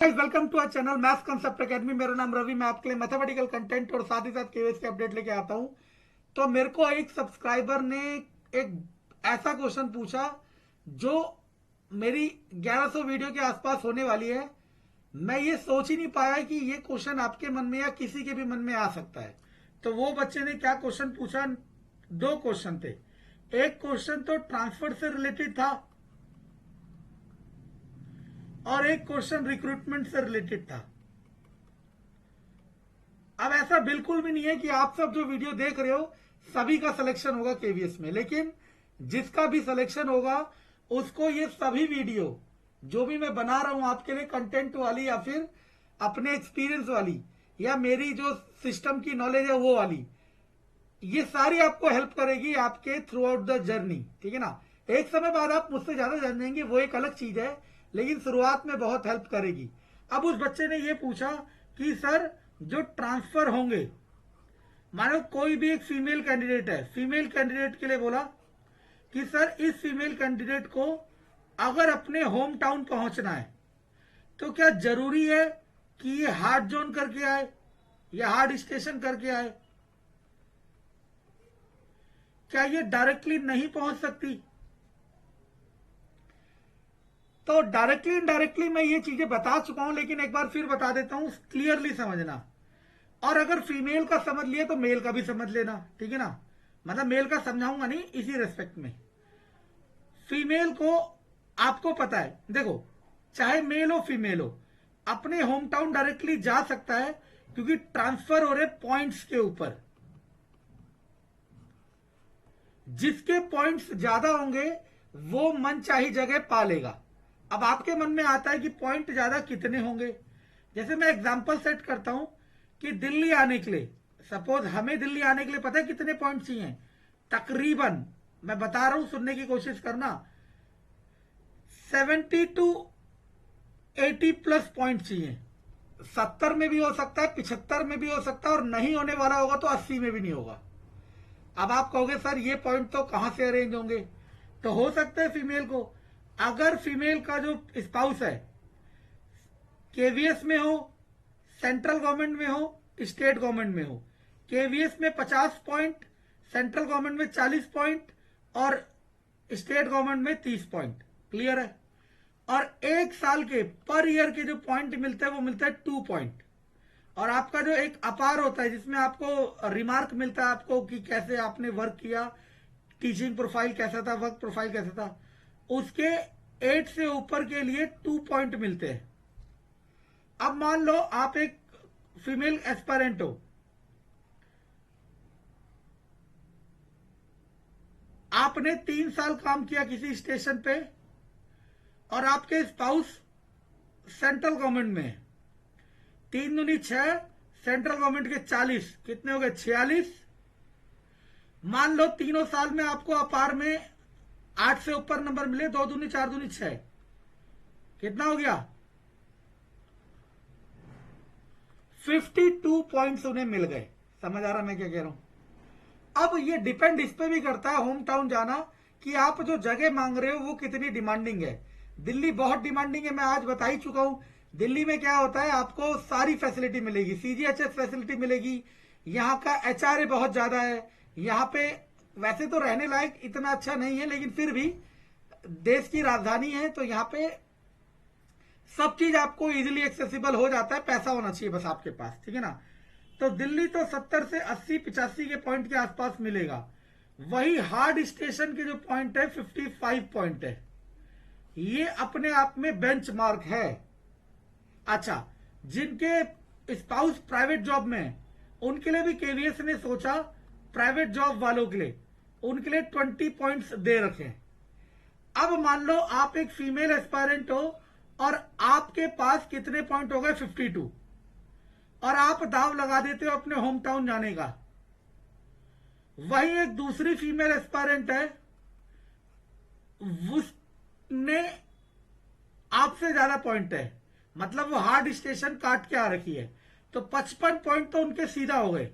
Welcome to our channel maths concept academy. मेरा नाम रवि। मैं आपके लिए मैथमेटिकल कंटेंट और साथ ही साथ केवीएस के अपडेट लेके आता हूं। तो मेरे को एक सब्सक्राइबर ने एक ऐसा क्वेश्चन पूछा जो मेरी 1100 वीडियो के आसपास होने वाली है। मैं ये सोच ही नहीं पाया कि ये क्वेश्चन आपके मन में या किसी के भी मन में आ सकता है। तो वो बच्चे ने क्या क्वेश्चन पूछा, दो क्वेश्चन थे। एक क्वेश्चन तो ट्रांसफर से रिलेटेड था और एक क्वेश्चन रिक्रूटमेंट से रिलेटेड था। अब ऐसा बिल्कुल भी नहीं है कि आप सब जो वीडियो देख रहे हो सभी का सिलेक्शन होगा केवीएस में, लेकिन जिसका भी सिलेक्शन होगा उसको ये सभी वीडियो जो भी मैं बना रहा हूं आपके लिए कंटेंट वाली या फिर अपने एक्सपीरियंस वाली या मेरी जो सिस्टम की नॉलेज है वो वाली, ये सारी आपको हेल्प करेगी आपके थ्रू आउट द जर्नी। ठीक है ना। एक समय बाद आप मुझसे ज्यादा जान जाएंगे, वो एक अलग चीज है, लेकिन शुरुआत में बहुत हेल्प करेगी। अब उस बच्चे ने ये पूछा कि सर जो ट्रांसफर होंगे, मानो कोई भी एक फीमेल कैंडिडेट है, फीमेल कैंडिडेट के लिए बोला कि सर इस फीमेल कैंडिडेट को अगर अपने होम टाउन पहुंचना है तो क्या जरूरी है कि ये हार्ड जोन करके आए या हार्ड स्टेशन करके आए? क्या ये डायरेक्टली नहीं पहुंच सकती? तो डायरेक्टली इनडायरेक्टली मैं ये चीजें बता चुका हूं, लेकिन एक बार फिर बता देता हूं, क्लियरली समझना। और अगर फीमेल का समझ लिया तो मेल का भी समझ लेना। ठीक है ना। मतलब मेल का समझाऊंगा नहीं, इसी रेस्पेक्ट में फीमेल को आपको पता है, देखो चाहे मेल हो फीमेल हो अपने होम टाउन डायरेक्टली जा सकता है, क्योंकि ट्रांसफर हो रहे पॉइंट्स के ऊपर। जिसके पॉइंट्स ज्यादा होंगे वो मन चाही जगह पा लेगा। अब आपके मन में आता है कि पॉइंट ज्यादा कितने होंगे। जैसे मैं एग्जांपल सेट करता हूं कि दिल्ली आने के लिए, सपोज हमें दिल्ली आने के लिए पता है कितने पॉइंट चाहिए, तकरीबन मैं बता रहा हूं, सुनने की कोशिश करना, 70 टू 80 प्लस पॉइंट चाहिए। 70 में भी हो सकता है, 75 में भी हो सकता है, और नहीं होने वाला होगा तो 80 में भी नहीं होगा। अब आप कहोगे सर ये पॉइंट तो कहां से अरेंज होंगे? तो हो सकता है फीमेल को, अगर फीमेल का जो स्पाउस है केवीएस में हो, सेंट्रल गवर्नमेंट में हो, स्टेट गवर्नमेंट में हो, केवीएस में 50 पॉइंट, सेंट्रल गवर्नमेंट में 40 पॉइंट और स्टेट गवर्नमेंट में 30 पॉइंट। क्लियर है। और एक साल के पर ईयर के जो पॉइंट मिलते हैं वो मिलता है 2 पॉइंट। और आपका जो एक अपार होता है जिसमें आपको रिमार्क मिलता है आपको कि कैसे आपने वर्क किया, टीचिंग प्रोफाइल कैसा था, वर्क प्रोफाइल कैसा था, उसके 8 से ऊपर के लिए 2 पॉइंट मिलते हैं। अब मान लो आप एक फीमेल एस्पायरेंट हो, आपने 3 साल काम किया किसी स्टेशन पे और आपके स्पाउस सेंट्रल गवर्नमेंट में है, 3 दूनी 6, सेंट्रल गवर्नमेंट के 40, कितने हो गए 46। मान लो तीनों साल में आपको अपार में 8 से ऊपर नंबर मिले, 2 दूनी 4 दूनी 6, कितना हो गया 52 पॉइंट्स उन्हें मिल गए। समझ आ रहा मैं क्या कह रहा हूं? अब ये डिपेंड इस पे भी करता है होम टाउन जाना कि आप जो जगह मांग रहे हो वो कितनी डिमांडिंग है। दिल्ली बहुत डिमांडिंग है, मैं आज बता ही चुका हूं। दिल्ली में क्या होता है, आपको सारी फैसिलिटी मिलेगी, सीजीएचएस फैसिलिटी मिलेगी, यहाँ का एचआरए बहुत ज्यादा है, यहाँ पे वैसे तो रहने लायक इतना अच्छा नहीं है, लेकिन फिर भी देश की राजधानी है तो यहाँ पे सब चीज आपको इजीली एक्सेसिबल हो जाता है, पैसा होना चाहिए बस आपके पास। ठीक है ना। तो दिल्ली तो 70 से 80-85 के पॉइंट के आसपास मिलेगा। वही हार्ड स्टेशन के जो पॉइंट है 55 पॉइंट है। ये अपने आप में बेंचमार्क है। अच्छा, जिनके स्पाउस प्राइवेट जॉब में है उनके लिए भी केवीएस ने सोचा, प्राइवेट जॉब वालों के लिए उनके लिए 20 पॉइंट्स दे रखे हैं। अब मान लो आप एक फीमेल एस्पायरेंट हो और आपके पास कितने पॉइंट हो गए 52, और आप दाव लगा देते हो अपने होम टाउन जाने का। वही एक दूसरी फीमेल एस्पायरेंट है, उसने आपसे ज्यादा पॉइंट है, मतलब वो हार्ड स्टेशन काट के आ रखी है, तो 55 पॉइंट तो उनके सीधा हो गए।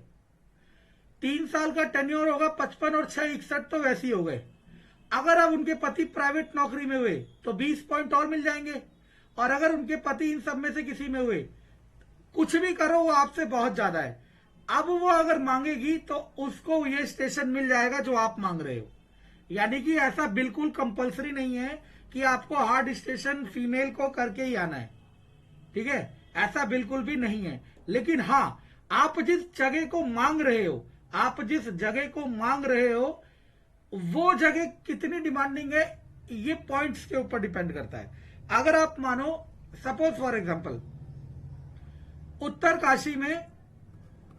3 साल का टेन्योर होगा, 55 और 6 61 तो वैसे ही हो गए। अगर अब उनके पति प्राइवेट नौकरी में हुए तो 20 पॉइंट और मिल जाएंगे, और अगर उनके पति इन सब में से किसी में हुए, कुछ भी करो वो आपसे बहुत ज्यादा है, अब वो अगर मांगेगी तो उसको ये स्टेशन मिल जाएगा जो आप मांग रहे हो। यानी कि ऐसा बिल्कुल कंपलसरी नहीं है कि आपको हार्ड स्टेशन फीमेल को करके ही आना है, ठीक है, ऐसा बिल्कुल भी नहीं है। लेकिन हाँ, आप जिस जगह को मांग रहे हो, आप जिस जगह को मांग रहे हो वो जगह कितनी डिमांडिंग है, ये पॉइंट्स के ऊपर डिपेंड करता है। अगर आप मानो सपोज फॉर एग्जांपल उत्तर काशी में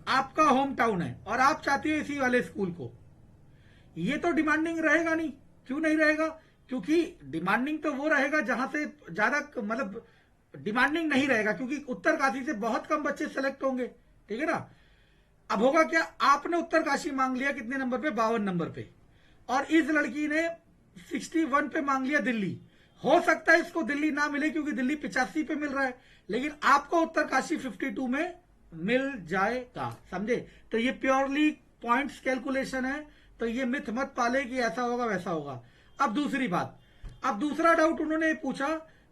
आपका होम टाउन है और आप चाहती हो इसी वाले स्कूल को, ये तो डिमांडिंग रहेगा नहीं। क्यों नहीं रहेगा? क्योंकि डिमांडिंग तो वो रहेगा जहां से ज्यादा, मतलब डिमांडिंग नहीं रहेगा क्योंकि उत्तर काशी से बहुत कम बच्चे सेलेक्ट होंगे, ठीक है ना। अब होगा क्या, आपने उत्तर काशी मांग लिया कितने नंबर पे, 52 नंबर पे, और इस लड़की ने 61 पे मांग लिया दिल्ली। हो सकता है इसको दिल्ली ना मिले क्योंकि दिल्ली 85 पे मिल रहा है, लेकिन आपको उत्तर काशी 52 में मिल जाएगा, समझे। तो ये प्योरली पॉइंट्स कैलकुलेशन है, तो ये मिथ मत पाले कि ऐसा होगा वैसा होगा। अब दूसरी बात, अब दूसरा डाउट उन्होंने पूछा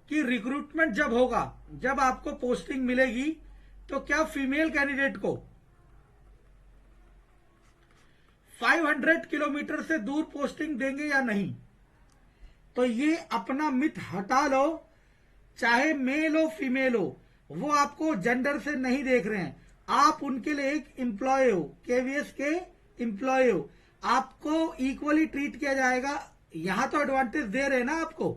कि रिक्रूटमेंट जब होगा, जब आपको पोस्टिंग मिलेगी, तो क्या फीमेल कैंडिडेट को 500 किलोमीटर से दूर पोस्टिंग देंगे या नहीं। तो ये अपना मिथ हटा लो, चाहे मेल हो फीमेल हो, वो आपको जेंडर से नहीं देख रहे हैं, आप उनके लिए एक एम्प्लॉय हो, केवीएस के एम्प्लॉय हो, आपको इक्वली ट्रीट किया जाएगा। यहां तो एडवांटेज दे रहे हैं ना आपको,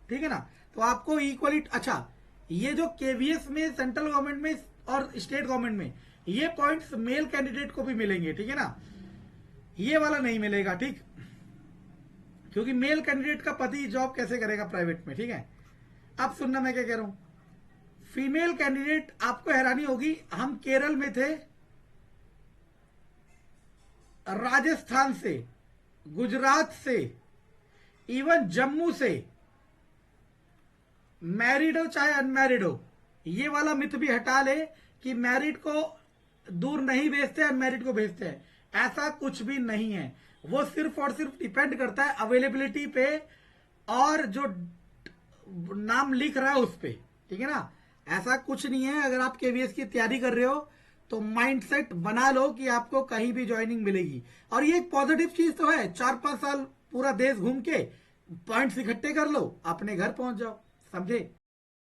ठीक है ना, तो आपको इक्वली। अच्छा, ये जो केवीएस में, सेंट्रल गवर्नमेंट में और स्टेट गवर्नमेंट में, ये पॉइंट्स मेल कैंडिडेट को भी मिलेंगे, ठीक है ना, ये वाला नहीं मिलेगा, ठीक, क्योंकि मेल कैंडिडेट का पति जॉब कैसे करेगा प्राइवेट में, ठीक है। अब सुनना मैं क्या कह रहा हूं, फीमेल कैंडिडेट, आपको हैरानी होगी, हम केरल में थे, राजस्थान से, गुजरात से, इवन जम्मू से, मैरिड हो चाहे अनमैरिड हो, ये वाला मिथ भी हटा ले कि मैरिड को दूर नहीं भेजते, अनमैरिड को भेजते हैं, ऐसा कुछ भी नहीं है। वो सिर्फ और सिर्फ डिपेंड करता है अवेलेबिलिटी पे और जो नाम लिख रहा है उस पे, ठीक है ना। ऐसा कुछ नहीं है। अगर आप केवीएस की तैयारी कर रहे हो तो माइंडसेट बना लो कि आपको कहीं भी ज्वाइनिंग मिलेगी। और ये एक पॉजिटिव चीज तो है, 4-5 साल पूरा देश घूम के पॉइंट्स इकट्ठे कर लो, अपने घर पहुंच जाओ, समझे।